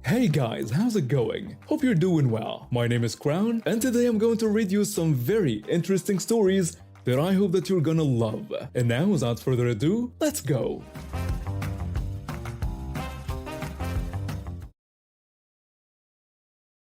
Hey guys, how's it going? Hope you're doing well. My name is Crown, and today I'm going to read you some very interesting stories that I hope that you're gonna love. And now, without further ado, let's go!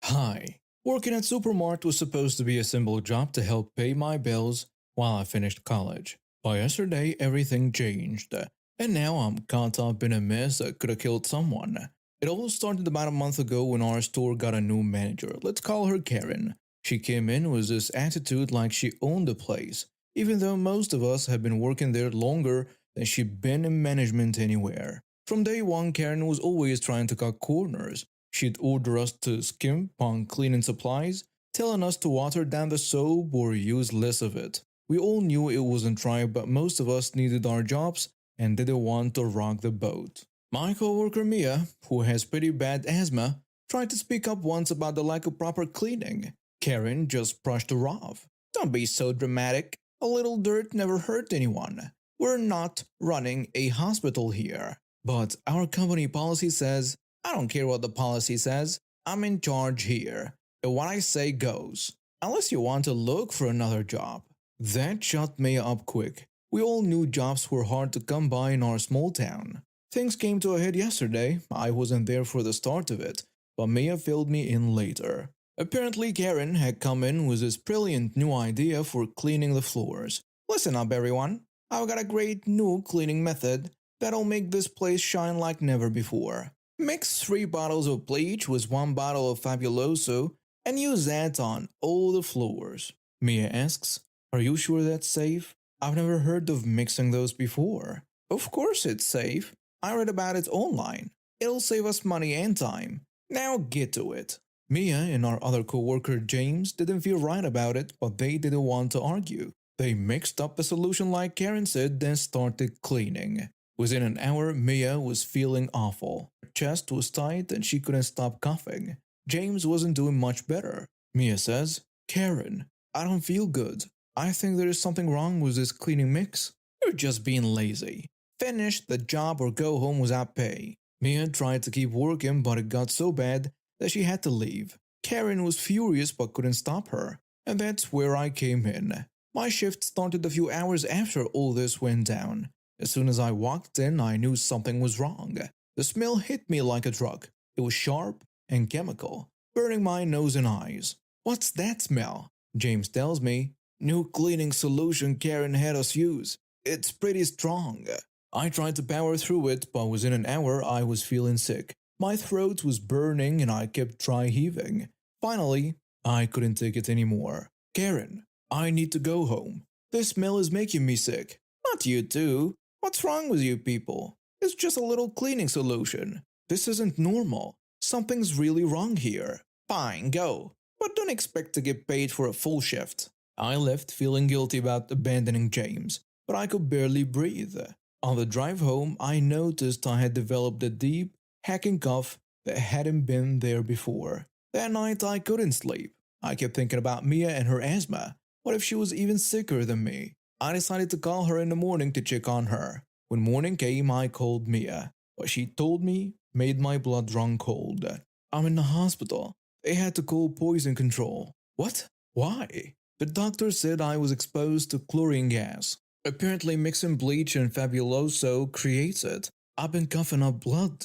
Hi. Working at supermarket was supposed to be a simple job to help pay my bills while I finished college. By yesterday, everything changed, and now I'm caught up in a mess that could have killed someone. It all started about a month ago when our store got a new manager. Let's call her Karen. She came in with this attitude like she owned the place, even though most of us have been working there longer than she'd been in management anywhere. From day one, Karen was always trying to cut corners. She'd order us to skimp on cleaning supplies, telling us to water down the soap or use less of it. We all knew it wasn't right, but most of us needed our jobs and didn't want to rock the boat. My coworker Mia, who has pretty bad asthma, tried to speak up once about the lack of proper cleaning. Karen just brushed her off. Don't be so dramatic. A little dirt never hurt anyone. We're not running a hospital here. But our company policy says, I don't care what the policy says, I'm in charge here. And what I say goes. Unless you want to look for another job. That shut Mia up quick. We all knew jobs were hard to come by in our small town. Things came to a head yesterday. I wasn't there for the start of it, but Mia filled me in later. Apparently Karen had come in with this brilliant new idea for cleaning the floors. Listen up everyone, I've got a great new cleaning method that'll make this place shine like never before. Mix 3 bottles of bleach with 1 bottle of Fabuloso and use that on all the floors. Mia asks, are you sure that's safe? I've never heard of mixing those before. Of course it's safe. I read about it online. It'll save us money and time. Now get to it. Mia and our other coworker James didn't feel right about it, but they didn't want to argue. They mixed up the solution like Karen said, then started cleaning. Within an hour, Mia was feeling awful. Her chest was tight and she couldn't stop coughing. James wasn't doing much better. Mia says, Karen, I don't feel good. I think there is something wrong with this cleaning mix. You're just being lazy. Finish the job or go home without pay. Mia tried to keep working, but it got so bad that she had to leave. Karen was furious but couldn't stop her, and that's where I came in. My shift started a few hours after all this went down. As soon as I walked in, I knew something was wrong. The smell hit me like a drug. It was sharp and chemical, burning my nose and eyes. What's that smell? James tells me. New cleaning solution Karen had us use. It's pretty strong. I tried to power through it, but within an hour I was feeling sick. My throat was burning and I kept dry heaving. Finally, I couldn't take it anymore. Karen, I need to go home. This smell is making me sick. Not you too. What's wrong with you people? It's just a little cleaning solution. This isn't normal. Something's really wrong here. Fine, go. But don't expect to get paid for a full shift. I left feeling guilty about abandoning James, but I could barely breathe. On the drive home, I noticed I had developed a deep, hacking cough that hadn't been there before. That night I couldn't sleep. I kept thinking about Mia and her asthma. What if she was even sicker than me? I decided to call her in the morning to check on her. When morning came, I called Mia. What she told me made my blood run cold. I'm in the hospital. They had to call poison control. What? Why? The doctor said I was exposed to chlorine gas. Apparently mixing bleach and Fabuloso creates it. I've been coughing up blood.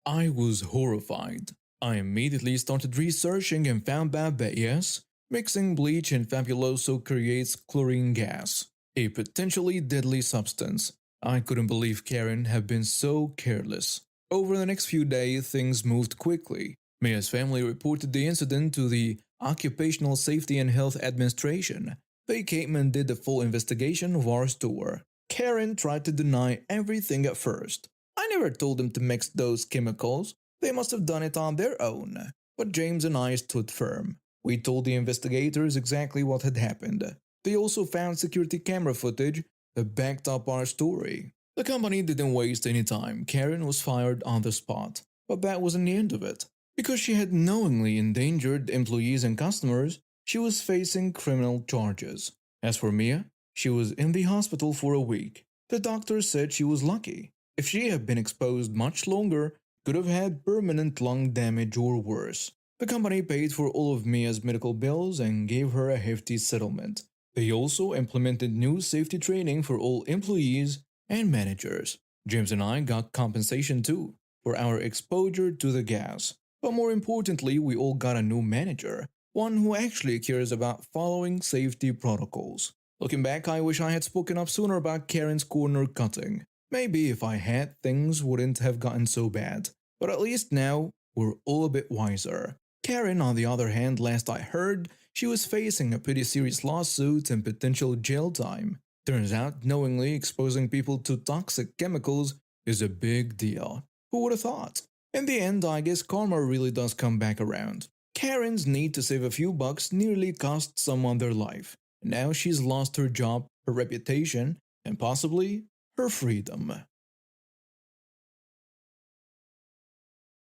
I was horrified. I immediately started researching and found out that yes, mixing bleach and Fabuloso creates chlorine gas, a potentially deadly substance. I couldn't believe Karen had been so careless. Over the next few days, things moved quickly. Mia's family reported the incident to the Occupational Safety and Health Administration. They came and did a full investigation of our store. Karen tried to deny everything at first. I never told them to mix those chemicals. They must have done it on their own. But James and I stood firm. We told the investigators exactly what had happened. They also found security camera footage that backed up our story. The company didn't waste any time. Karen was fired on the spot. But that wasn't the end of it. Because she had knowingly endangered employees and customers, she was facing criminal charges. As for Mia, she was in the hospital for a week. The doctor said she was lucky. If she had been exposed much longer, could have had permanent lung damage or worse. The company paid for all of Mia's medical bills and gave her a hefty settlement. They also implemented new safety training for all employees and managers. James and I got compensation too for our exposure to the gas. But more importantly, we all got a new manager, one who actually cares about following safety protocols. Looking back, I wish I had spoken up sooner about Karen's corner cutting. Maybe if I had, things wouldn't have gotten so bad. But at least now, we're all a bit wiser. Karen, on the other hand, last I heard, she was facing a pretty serious lawsuit and potential jail time. Turns out, knowingly exposing people to toxic chemicals is a big deal. Who would have thought? In the end, I guess karma really does come back around. Karen's need to save a few bucks nearly cost someone their life. Now she's lost her job, her reputation, and possibly her freedom.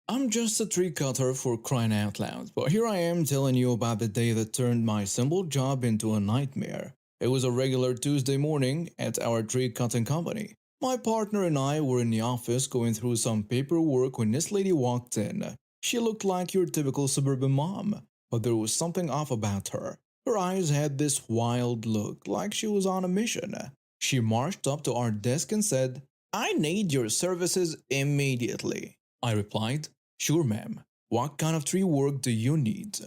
I'm just a tree cutter for crying out loud, but here I am telling you about the day that turned my simple job into a nightmare. It was a regular Tuesday morning at our tree cutting company. My partner and I were in the office going through some paperwork when this lady walked in. She looked like your typical suburban mom, but there was something off about her. Her eyes had this wild look, like she was on a mission. She marched up to our desk and said, "I need your services immediately." I replied, "Sure, ma'am. What kind of tree work do you need?"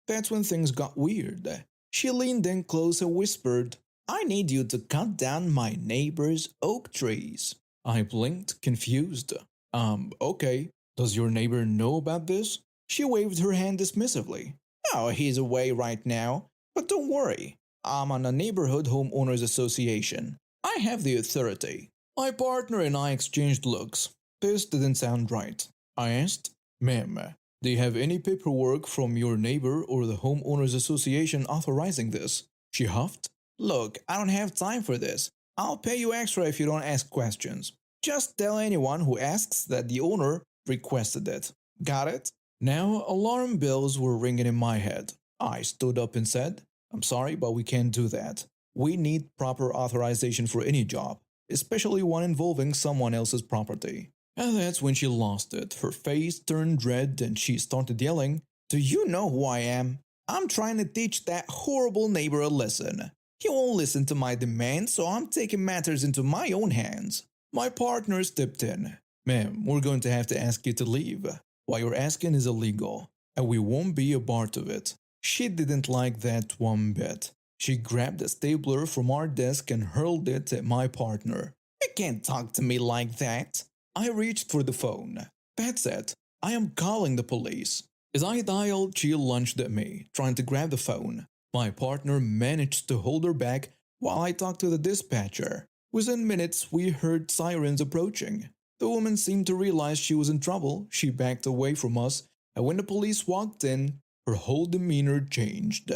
That's when things got weird. She leaned in close and whispered, "I need you to cut down my neighbor's oak trees." I blinked, confused. Okay. Does your neighbor know about this?" She waved her hand dismissively. "Oh, he's away right now. But don't worry. I'm on a neighborhood homeowners association. I have the authority." My partner and I exchanged looks. This didn't sound right. I asked, "Ma'am, do you have any paperwork from your neighbor or the homeowners association authorizing this?" She huffed. "Look, I don't have time for this. I'll pay you extra if you don't ask questions. Just tell anyone who asks that the owner requested it. Got it?" Now alarm bells were ringing in my head. I stood up and said, "I'm sorry, but we can't do that. We need proper authorization for any job, especially one involving someone else's property." And that's when she lost it. Her face turned red and she started yelling, "Do you know who I am? I'm trying to teach that horrible neighbor a lesson. He won't listen to my demands, so I'm taking matters into my own hands." My partner stepped in. "Ma'am, we're going to have to ask you to leave. What you're asking is illegal, and we won't be a part of it." She didn't like that one bit. She grabbed a stapler from our desk and hurled it at my partner. "You can't talk to me like that." I reached for the phone. "That's it. I am calling the police." As I dialed, she lunged at me, trying to grab the phone. My partner managed to hold her back while I talked to the dispatcher. Within minutes, we heard sirens approaching. The woman seemed to realize she was in trouble. She backed away from us, and when the police walked in, her whole demeanor changed.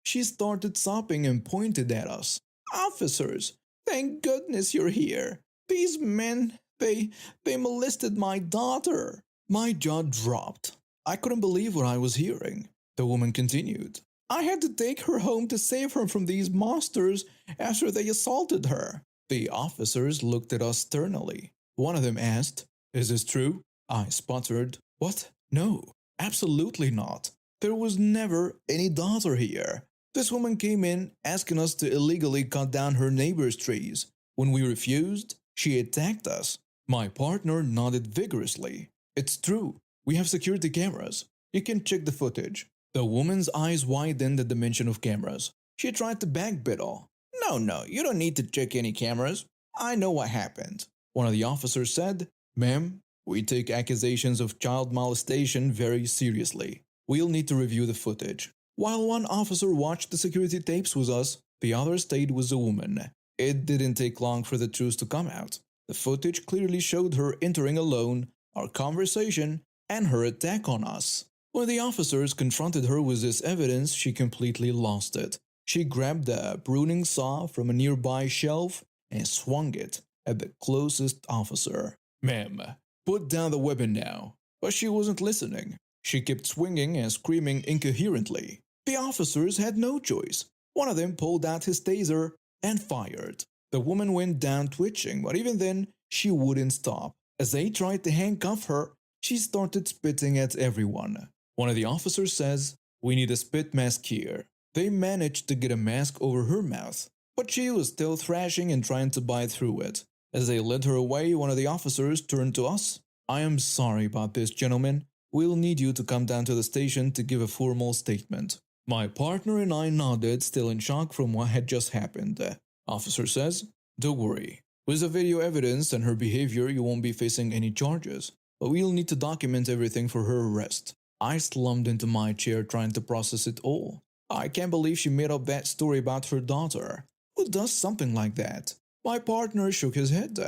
She started sobbing and pointed at us. "Officers, thank goodness you're here. These men, they molested my daughter." My jaw dropped. I couldn't believe what I was hearing. The woman continued, "I had to take her home to save her from these monsters after they assaulted her." The officers looked at us sternly. One of them asked, "Is this true?" I sputtered, "What? No, absolutely not. There was never any daughter here. This woman came in asking us to illegally cut down her neighbor's trees. When we refused, she attacked us." My partner nodded vigorously. "It's true. We have security cameras. You can check the footage." The woman's eyes widened at the mention of cameras. She tried to backpedal. No, you don't need to check any cameras. I know what happened." One of the officers said, "Ma'am, we take accusations of child molestation very seriously. We'll need to review the footage." While one officer watched the security tapes with us, the other stayed with the woman. It didn't take long for the truth to come out. The footage clearly showed her entering alone, our conversation, and her attack on us. When the officers confronted her with this evidence, she completely lost it. She grabbed a pruning saw from a nearby shelf and swung it at the closest officer. "Ma'am, put down the weapon now." But she wasn't listening. She kept swinging and screaming incoherently. The officers had no choice. One of them pulled out his taser and fired. The woman went down twitching, but even then, she wouldn't stop. As they tried to handcuff her, She started spitting at everyone. One of the officers says, "We need a spit mask here." They managed to get a mask over her mouth, but she was still thrashing and trying to bite through it. As they led her away, one of the officers turned to us. "I am sorry about this, gentlemen. We'll need you to come down to the station to give a formal statement." My partner and I nodded, still in shock from what had just happened. The officer says, "Don't worry. With the video evidence and her behavior, you won't be facing any charges, but we'll need to document everything for her arrest." I slumped into my chair trying to process it all. I can't believe she made up that story about her daughter. Who does something like that? My partner shook his head.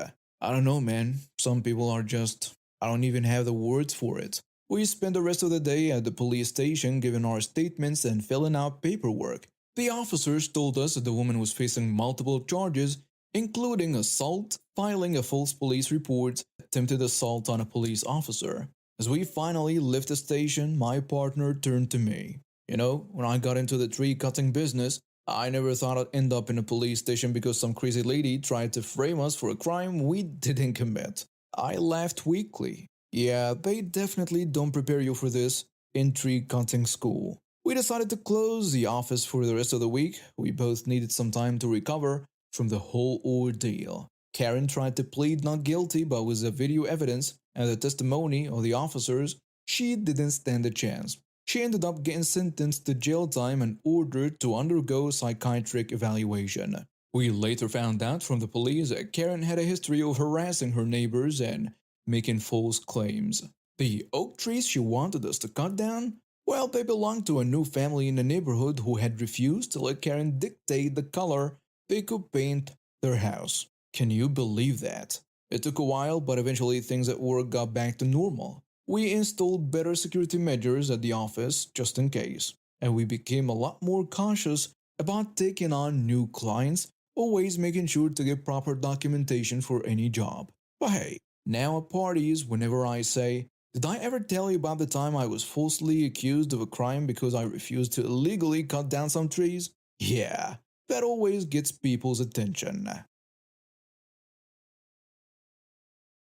"I don't know, man. Some people are just... I don't even have the words for it." We spent the rest of the day at the police station giving our statements and filling out paperwork. The officers told us that the woman was facing multiple charges, including assault, filing a false police report, attempted assault on a police officer. As we finally left the station, my partner turned to me. "You know, when I got into the tree cutting business, I never thought I'd end up in a police station because some crazy lady tried to frame us for a crime we didn't commit." I laughed weakly. Yeah, they definitely don't prepare you for this in tree cutting school. We decided to close the office for the rest of the week. We both needed some time to recover from the whole ordeal. Karen tried to plead not guilty, but with the video evidence and the testimony of the officers, she didn't stand a chance. She ended up getting sentenced to jail time and ordered to undergo psychiatric evaluation. We later found out from the police that Karen had a history of harassing her neighbors and making false claims. The oak trees she wanted us to cut down? Well, they belonged to a new family in the neighborhood who had refused to let Karen dictate the color they could paint their house. Can you believe that? It took a while, but eventually things at work got back to normal. We installed better security measures at the office just in case, and we became a lot more cautious about taking on new clients, always making sure to get proper documentation for any job. But hey, now at parties, whenever I say, "Did I ever tell you about the time I was falsely accused of a crime because I refused to illegally cut down some trees?" Yeah, that always gets people's attention.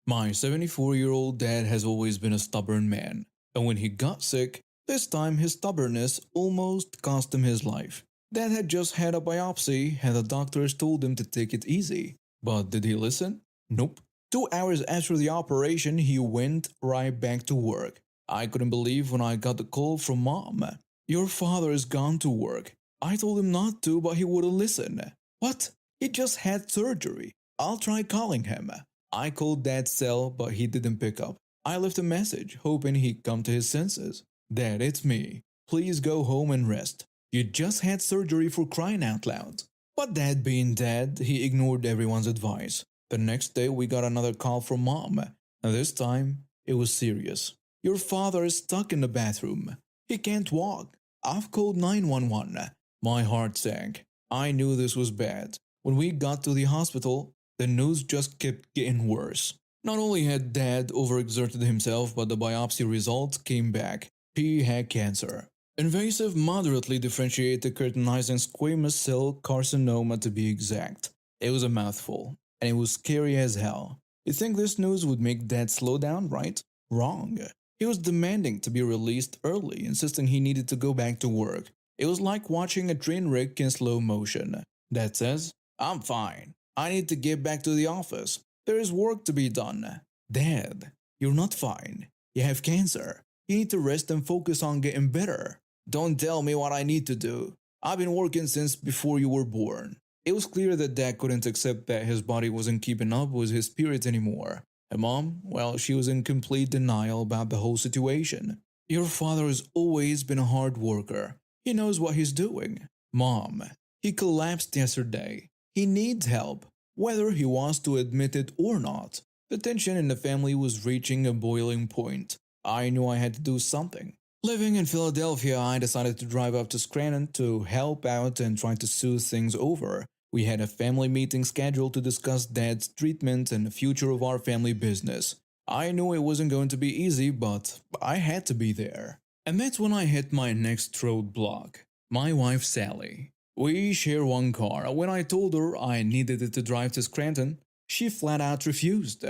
My 74-year-old dad has always been a stubborn man, and when he got sick, this time his stubbornness almost cost him his life. Dad had just had a biopsy and the doctors told him to take it easy. But did he listen? Nope. 2 hours after the operation, he went right back to work. I couldn't believe when I got the call from Mom. "Your father is gone to work." I told him not to, but he wouldn't listen. "What? He just had surgery. I'll try calling him." I called Dad's cell, but he didn't pick up. I left a message, hoping he'd come to his senses. "Dad, it's me. Please go home and rest. You just had surgery, for crying out loud." But Dad being Dad, he ignored everyone's advice. The next day we got another call from Mom, and this time it was serious. "Your father is stuck in the bathroom. He can't walk. I've called 911. My heart sank. I knew this was bad. When we got to the hospital, the news just kept getting worse. Not only had Dad overexerted himself, but the biopsy results came back. He had cancer. Invasive moderately differentiated keratinizing squamous cell carcinoma to be exact. It was a mouthful, and it was scary as hell. You think this news would make Dad slow down, right? Wrong. He was demanding to be released early, insisting he needed to go back to work. It was like watching a train wreck in slow motion. Dad says, "I'm fine. I need to get back to the office. There is work to be done." Dad, you're not fine. You have cancer. You need to rest and focus on getting better. Don't tell me what I need to do. I've been working since before you were born. It was clear that Dad couldn't accept that his body wasn't keeping up with his spirit anymore. And Mom, well, she was in complete denial about the whole situation. "Your father has always been a hard worker. He knows what he's doing." "Mom, he collapsed yesterday. He needs help, whether he wants to admit it or not." The tension in the family was reaching a boiling point. I knew I had to do something. Living in Philadelphia, I decided to drive up to Scranton to help out and try to smooth things over. We had a family meeting scheduled to discuss Dad's treatment and the future of our family business. I knew it wasn't going to be easy, but I had to be there. And that's when I hit my next roadblock. My wife Sally. We share one car. When I told her I needed it to drive to Scranton, she flat out refused.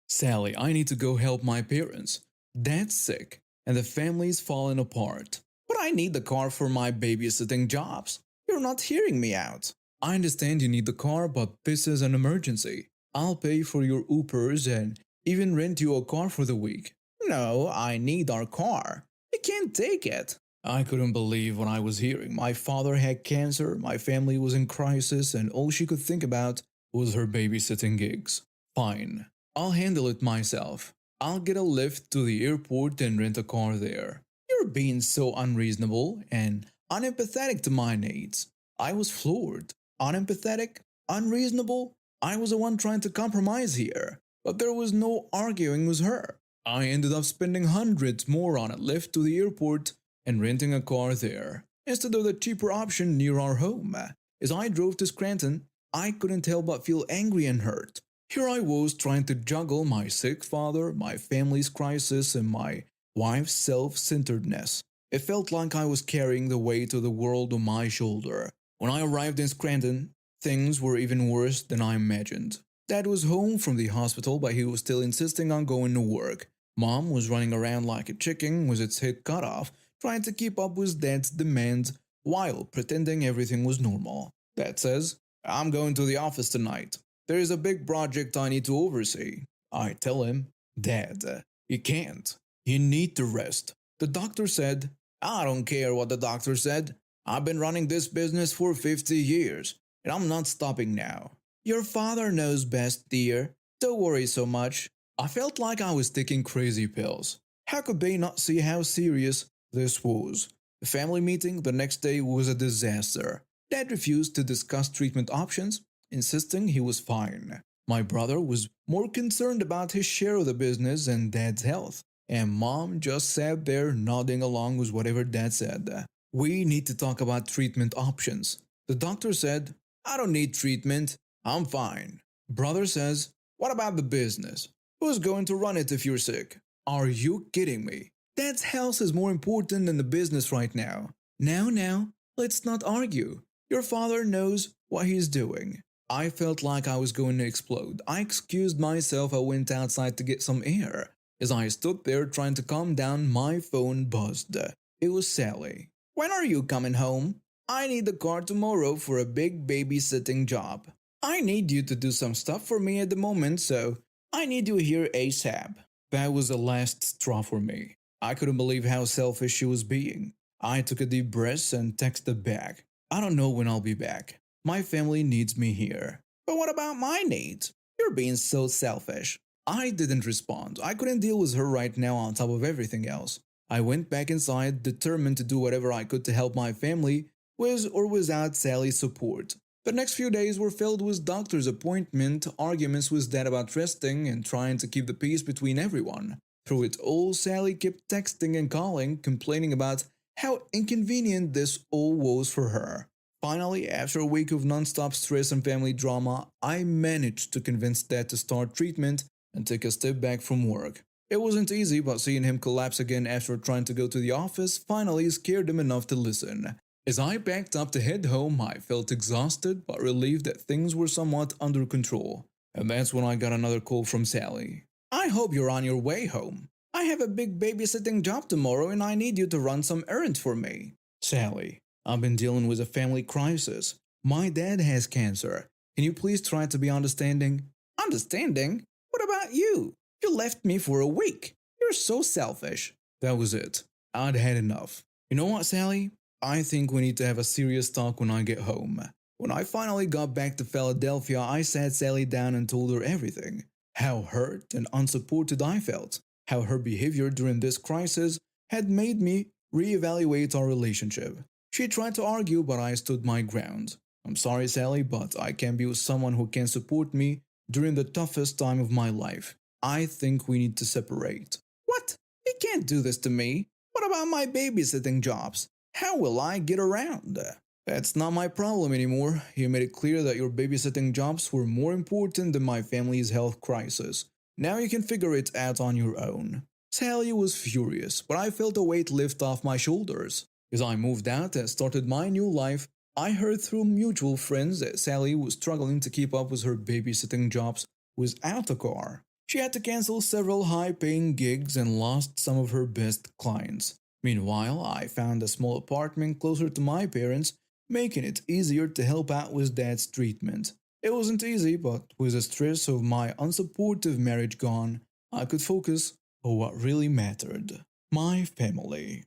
"Sally, I need to go help my parents. Dad's sick, and the family's falling apart. But I need the car for my babysitting jobs. You're not hearing me out. I understand you need the car, but this is an emergency. I'll pay for your Ubers and even rent you a car for the week. No, I need our car. I can't take it. I couldn't believe what I was hearing. My father had cancer, my family was in crisis, and all she could think about was her babysitting gigs. Fine, I'll handle it myself. I'll get a lift to the airport and rent a car there. You're being so unreasonable and unempathetic to my needs. I was floored. Unempathetic? Unreasonable? I was the one trying to compromise here. But there was no arguing with her. I ended up spending hundreds more on a lift to the airport and renting a car there, instead of the cheaper option near our home. As I drove to Scranton, I couldn't help but feel angry and hurt. Here I was trying to juggle my sick father, my family's crisis, and my wife's self-centeredness. It felt like I was carrying the weight of the world on my shoulder. When I arrived in Scranton, things were even worse than I imagined. Dad was home from the hospital, but he was still insisting on going to work. Mom was running around like a chicken with its head cut off, trying to keep up with Dad's demands while pretending everything was normal. Dad says, "I'm going to the office tonight. There is a big project I need to oversee." I tell him, "Dad, you can't. You need to rest." The doctor said, "I don't care what the doctor said. I've been running this business for 50 years, and I'm not stopping now." "Your father knows best, dear. Don't worry so much." I felt like I was taking crazy pills. How could they not see how serious this was? The family meeting the next day was a disaster. Dad refused to discuss treatment options, insisting he was fine. My brother was more concerned about his share of the business and Dad's health, and Mom just sat there nodding along with whatever Dad said. "We need to talk about treatment options." The doctor said, "I don't need treatment. I'm fine." Brother says, "What about the business? Who's going to run it if you're sick?" Are you kidding me? Dad's health is more important than the business right now. Now, let's not argue. Your father knows what he's doing. I felt like I was going to explode. I excused myself. I went outside to get some air. As I stood there trying to calm down, my phone buzzed. It was Sally. "When are you coming home? I need the car tomorrow for a big babysitting job. I need you to do some stuff for me at the moment, so I need you here ASAP." That was the last straw for me. I couldn't believe how selfish she was being. I took a deep breath and texted back, "I don't know when I'll be back. My family needs me here." "But what about my needs? You're being so selfish." I didn't respond. I couldn't deal with her right now on top of everything else. I went back inside, determined to do whatever I could to help my family, with or without Sally's support. The next few days were filled with doctor's appointment, arguments with Dad about resting, and trying to keep the peace between everyone. Through it all, Sally kept texting and calling, complaining about how inconvenient this all was for her. Finally, after a week of non-stop stress and family drama, I managed to convince Dad to start treatment and take a step back from work. It wasn't easy, but seeing him collapse again after trying to go to the office finally scared him enough to listen. As I packed up to head home, I felt exhausted but relieved that things were somewhat under control. And that's when I got another call from Sally. "I hope you're on your way home. I have a big babysitting job tomorrow and I need you to run some errands for me." "Sally, I've been dealing with a family crisis. My dad has cancer. Can you please try to be understanding?" "Understanding? What about you? You left me for a week. You're so selfish." That was it. I'd had enough. "You know what, Sally? I think we need to have a serious talk when I get home." When I finally got back to Philadelphia, I sat Sally down and told her everything. How hurt and unsupported I felt. How her behavior during this crisis had made me reevaluate our relationship. She tried to argue, but I stood my ground. "I'm sorry, Sally, but I can't be with someone who can support me during the toughest time of my life. I think we need to separate." "What? You can't do this to me. What about my babysitting jobs? How will I get around?" "That's not my problem anymore. You made it clear that your babysitting jobs were more important than my family's health crisis. Now you can figure it out on your own." Sally was furious, but I felt a weight lift off my shoulders. As I moved out and started my new life, I heard through mutual friends that Sally was struggling to keep up with her babysitting jobs without a car. She had to cancel several high paying gigs and lost some of her best clients. Meanwhile, I found a small apartment closer to my parents, making it easier to help out with dad's treatment. It wasn't easy, but with the stress of my unsupportive marriage gone, I could focus on what really mattered: my family.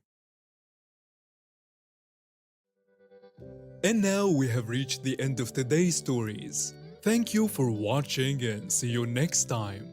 And now we have reached the end of today's stories. Thank you for watching and see you next time.